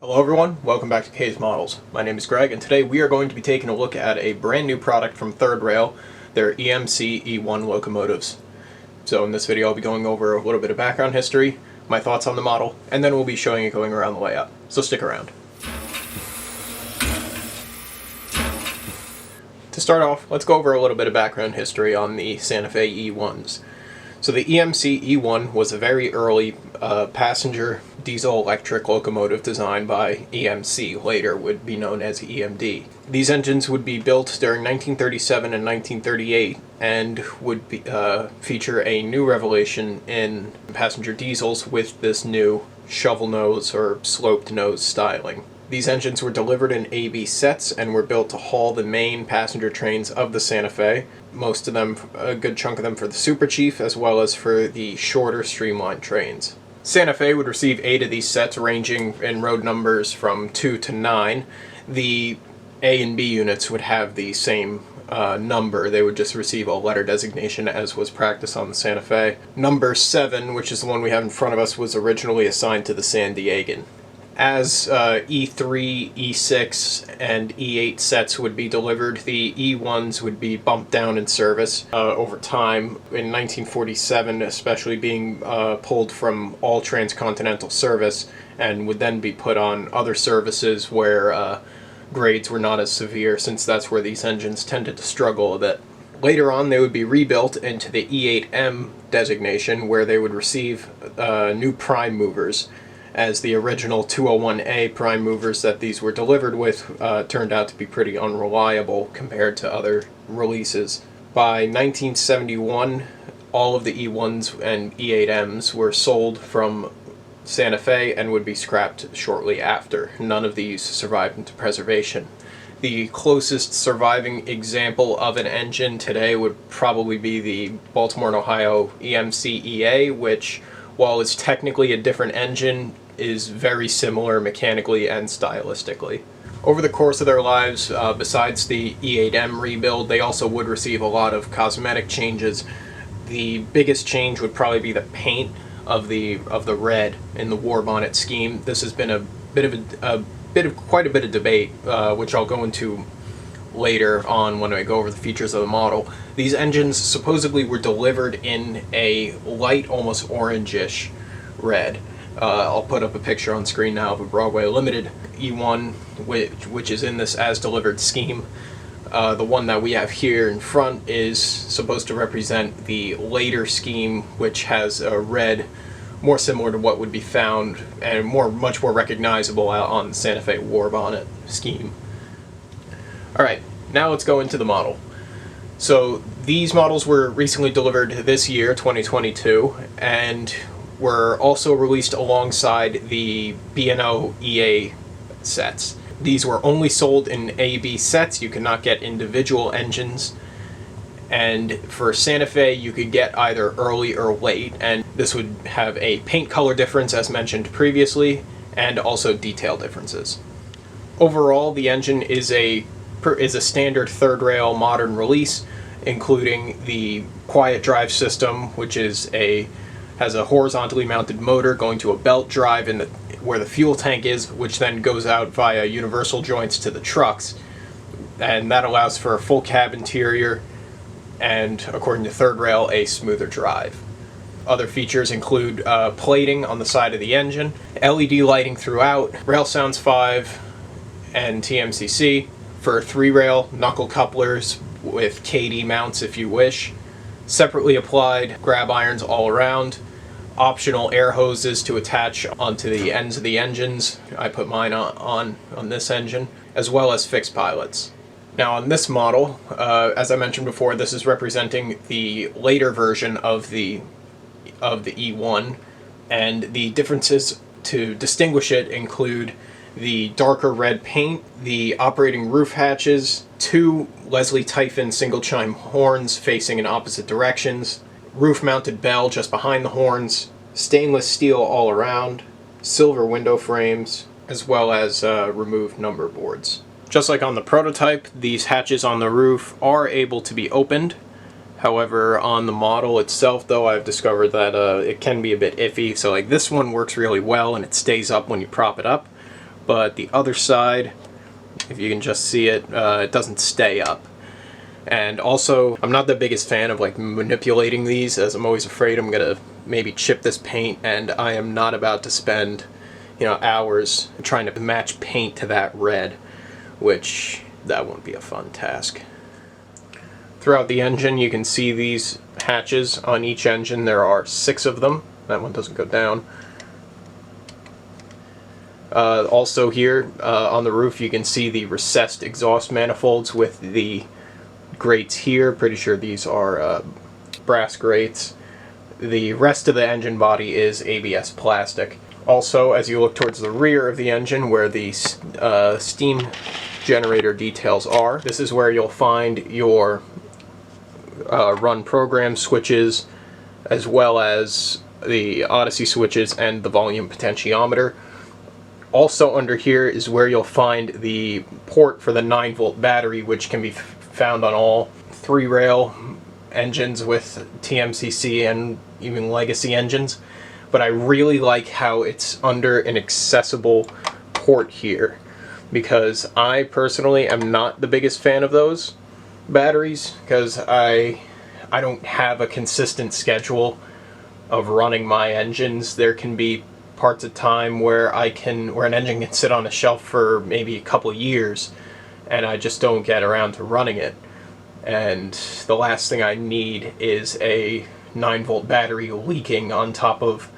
Hello everyone, welcome back to K's Models. My name is Greg, and today we are going to be taking a look at a brand new product from Third Rail, their EMC E1 locomotives. So in this video I'll be going over a little bit of background history, my thoughts on the model, and then we'll be showing it going around the layout. So stick around. To start off, let's go over a little bit of background history on the Santa Fe E1s. So the EMC E1 was a very early passenger diesel-electric locomotive designed by EMC, later would be known as EMD. These engines would be built during 1937 and 1938 and would be, feature a new revelation in passenger diesels with this new shovel nose or sloped nose styling. These engines were delivered in AB sets and were built to haul the main passenger trains of the Santa Fe, most of them, a good chunk of them for the Super Chief, as well as for the shorter streamlined trains. Santa Fe would receive 8 of these sets, ranging in road numbers from 2 to 9. The A and B units would have the same number. They would just receive a letter designation, as was practice on the Santa Fe. Number 7, which is the one we have in front of us, was originally assigned to the San Diegan. As E3, E6, and E8 sets would be delivered, the E1s would be bumped down in service over time, in 1947 especially being pulled from all transcontinental service, and would then be put on other services where grades were not as severe, since that's where these engines tended to struggle a bit. Later on, they would be rebuilt into the E8M designation, where they would receive new prime movers, as the original 201A prime movers that these were delivered with turned out to be pretty unreliable compared to other releases. By 1971, all of the E1s and E8Ms were sold from Santa Fe and would be scrapped shortly after. None of these survived into preservation. The closest surviving example of an engine today would probably be the Baltimore and Ohio EMC-EA, which, while it's technically a different engine, is very similar mechanically and stylistically. Over the course of their lives, besides the E8M rebuild, they also would receive a lot of cosmetic changes. The biggest change would probably be the paint of the red in the war bonnet scheme. This has been quite a bit of debate, which I'll go into later on when I go over the features of the model. These engines supposedly were delivered in a light, almost orangish red. I'll put up a picture on screen now of a Broadway Limited E1, which is in this as-delivered scheme. The one that we have here in front is supposed to represent the later scheme, which has a red more similar to what would be found and much more recognizable on the Santa Fe war bonnet scheme. Alright, now let's go into the model. So these models were recently delivered this year, 2022, and were also released alongside the B&O EA sets. These were only sold in AB sets. You could not get individual engines. And for Santa Fe, you could get either early or late, and this would have a paint color difference as mentioned previously, and also detail differences. Overall, the engine is a standard third rail modern release, including the quiet drive system, which has a horizontally mounted motor going to a belt drive where the fuel tank is, which then goes out via universal joints to the trucks, and that allows for a full cab interior and, according to Third Rail, a smoother drive. Other features include plating on the side of the engine, LED lighting throughout, Rail Sounds 5 and TMCC. For 3-rail, knuckle couplers with KD mounts if you wish, separately applied grab irons all around, optional air hoses to attach onto the ends of the engines. I put mine on this engine, as well as fixed pilots. Now on this model, as I mentioned before, this is representing the later version of the E1, and the differences to distinguish it include the darker red paint, the operating roof hatches, 2 Leslie Typhon single chime horns facing in opposite directions, roof-mounted bell just behind the horns, stainless steel all around, silver window frames, as well as removed number boards. Just like on the prototype, these hatches on the roof are able to be opened. However, on the model itself, though, I've discovered that it can be a bit iffy. So like this one works really well and it stays up when you prop it up. but the other side, if you can just see it, it doesn't stay up. And also, I'm not the biggest fan of like manipulating these, as I'm always afraid I'm gonna maybe chip this paint, and I am not about to spend, you know, hours trying to match paint to that red, which that won't be a fun task. Throughout the engine, you can see these hatches on each engine. There are 6 of them. That one doesn't go down. Also here on the roof, you can see the recessed exhaust manifolds with the grates here. Pretty sure these are brass grates. The rest of the engine body is ABS plastic. Also, as you look towards the rear of the engine where the steam generator details are, this is where you'll find your run program switches, as well as the Odyssey switches and the volume potentiometer. Also under here is where you'll find the port for the 9-volt battery, which can be found on all 3-rail engines with TMCC and even legacy engines. But I really like how it's under an accessible port here, because I personally am not the biggest fan of those batteries, because I don't have a consistent schedule of running my engines. There can be parts of time where an engine can sit on a shelf for maybe a couple years and I just don't get around to running it. And the last thing I need is a 9-volt battery leaking on top of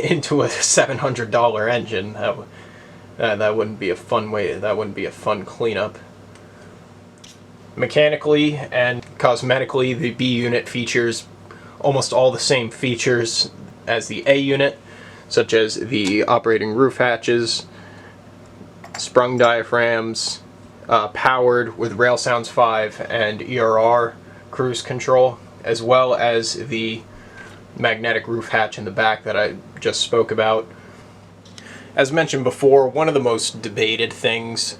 into a $700 engine. That wouldn't be a fun way. That wouldn't be a fun cleanup. Mechanically and cosmetically, the B unit features almost all the same features as the A unit, such as the operating roof hatches, sprung diaphragms, powered with Rail Sounds 5 and ERR cruise control, as well as the magnetic roof hatch in the back that I just spoke about. As mentioned before, one of the most debated things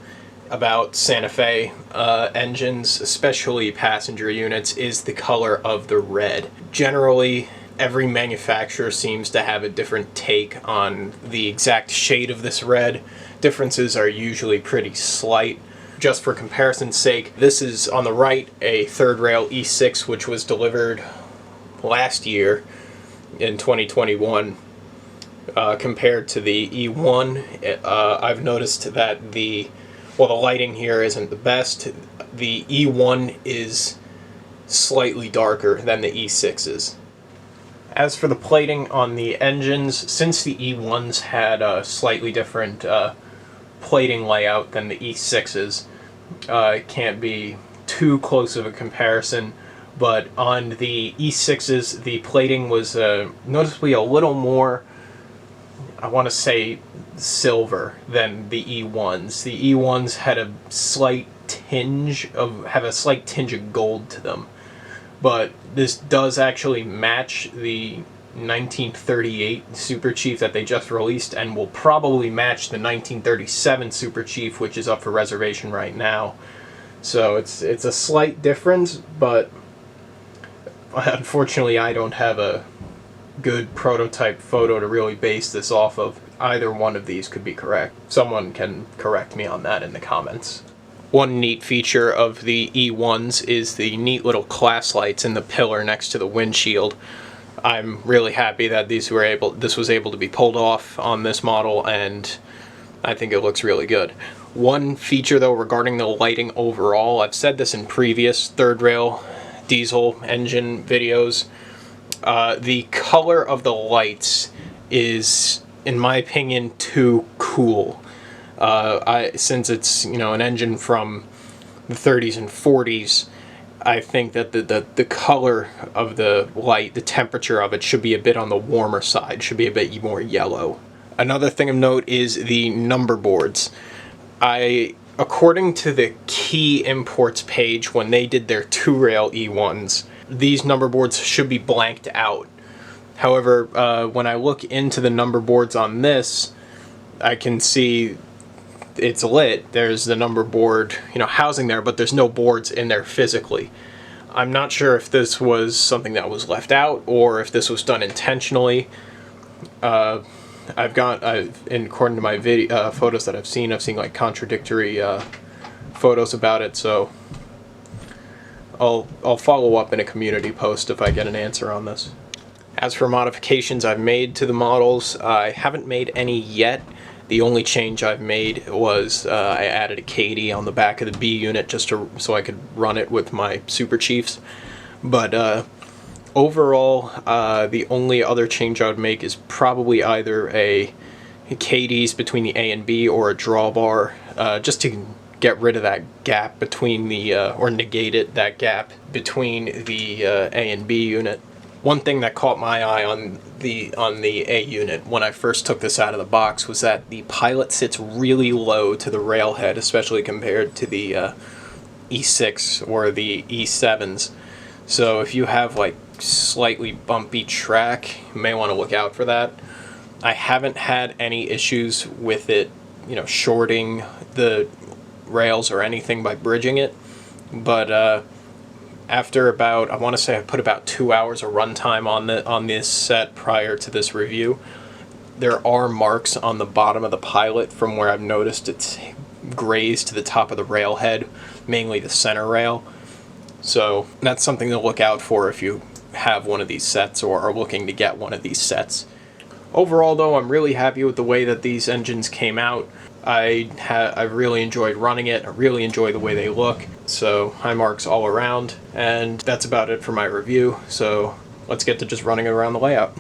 about Santa Fe engines, especially passenger units, is the color of the red. Generally, every manufacturer seems to have a different take on the exact shade of this red. Differences are usually pretty slight. Just for comparison's sake, this is on the right a 3rd rail E6, which was delivered last year in 2021. Compared to the E1, I've noticed that the lighting here isn't the best. The E1 is slightly darker than the E6s. As for the plating on the engines, since the E1s had a slightly different plating layout than the E6s, it can't be too close of a comparison, but on the E6s the plating was noticeably a little more, I want to say, silver than the E1s. The E1s had a slight tinge of gold to them, but this does actually match the 1938 Super Chief that they just released, and will probably match the 1937 Super Chief, which is up for reservation right now. So it's a slight difference, but unfortunately I don't have a good prototype photo to really base this off of. Either one of these could be correct. Someone can correct me on that in the comments. One neat feature of the E1s is the neat little class lights in the pillar next to the windshield. I'm really happy that this was able to be pulled off on this model, and I think it looks really good. One feature though regarding the lighting overall, I've said this in previous 3rd rail diesel engine videos, the color of the lights is, in my opinion, too cool. Since it's, you know, an engine from the 30s and 40s, I think that the color of the light, the temperature of it, should be a bit on the warmer side, should be a bit more yellow. Another thing of note is the number boards. According to the key imports page, when they did their 2-rail E1s, these number boards should be blanked out. However, when I look into the number boards on this, I can see it's lit. There's the number board, you know, housing there, but there's no boards in there physically. I'm not sure if this was something that was left out or if this was done intentionally. according to my video photos that I've seen like contradictory photos about it. So I'll follow up in a community post if I get an answer on this. As for modifications I've made to the models, I haven't made any yet. The only change I've made was I added a Katie on the back of the B unit just so I could run it with my Super Chiefs. But overall, the only other change I would make is probably either a Katie's between the A and B or a drawbar, just to get rid of that gap between the, or negate it, that gap between the A and B unit. One thing that caught my eye on the A unit when I first took this out of the box was that the pilot sits really low to the railhead, especially compared to the E6 or the E7s. So if you have like slightly bumpy track, you may want to look out for that. I haven't had any issues with it, shorting the rails or anything by bridging it, but after about, I want to say I put about 2 hours of runtime on this set prior to this review, there are marks on the bottom of the pilot from where I've noticed it's grazed to the top of the railhead, mainly the center rail. So that's something to look out for if you have one of these sets or are looking to get one of these sets. Overall though, I'm really happy with the way that these engines came out. I really enjoyed running it. I really enjoy the way they look. So high marks all around. And that's about it for my review. So let's get to just running around the layout.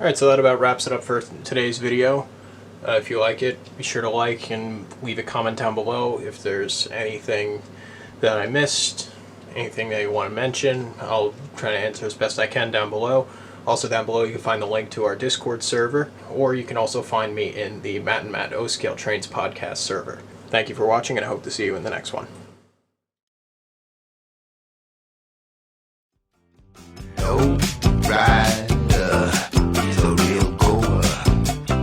Alright, so that about wraps it up for today's video. If you like it, be sure to like and leave a comment down below. If there's anything that I missed, anything that you want to mention, I'll try to answer as best I can down below. Also down below you can find the link to our Discord server, or you can also find me in the Matt and Matt O-Scale Trains podcast server. Thank you for watching, and I hope to see you in the next one. No.